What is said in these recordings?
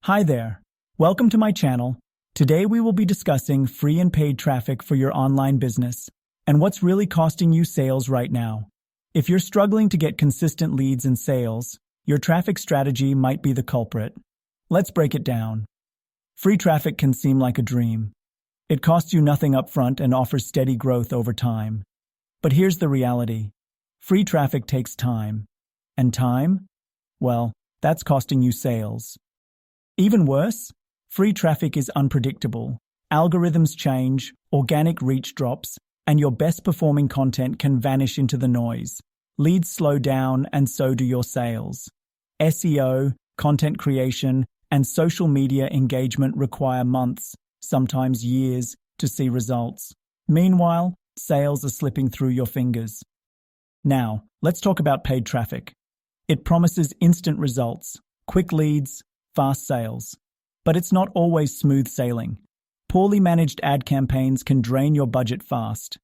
Hi there. Welcome to my channel. Today we will be discussing free and paid traffic for your online business and what's really costing you sales right now. If you're struggling to get consistent leads and sales, your traffic strategy might be the culprit. Let's break it down. Free traffic can seem like a dream. It costs you nothing upfront and offers steady growth over time. But here's the reality. Free traffic takes time. And time? Well, that's costing you sales. Even worse, free traffic is unpredictable. Algorithms change, organic reach drops, and your best performing content can vanish into the noise. Leads slow down, and so do your sales. SEO, content creation, and social media engagement require months, sometimes years, to see results. Meanwhile, sales are slipping through your fingers. Now, let's talk about paid traffic. It promises instant results, quick leads, fast sales. But it's not always smooth sailing. Poorly managed ad campaigns can drain your budget fast.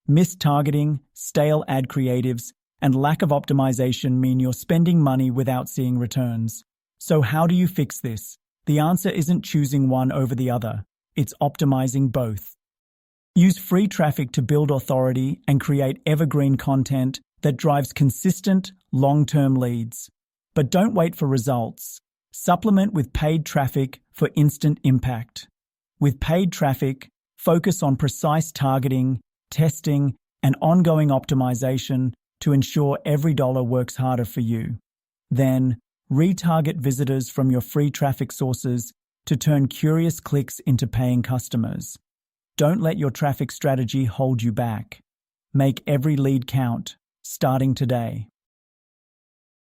Missed targeting, stale ad creatives, and lack of optimization mean you're spending money without seeing returns. So how do you fix this? The answer isn't choosing one over the other. It's optimizing both. Use free traffic to build authority and create evergreen content that drives consistent, long-term leads. But don't wait for results. Supplement with paid traffic for instant impact. With paid traffic, focus on precise targeting, testing, and ongoing optimization to ensure every dollar works harder for you. Then, retarget visitors from your free traffic sources to turn curious clicks into paying customers. Don't let your traffic strategy hold you back. Make every lead count, starting today.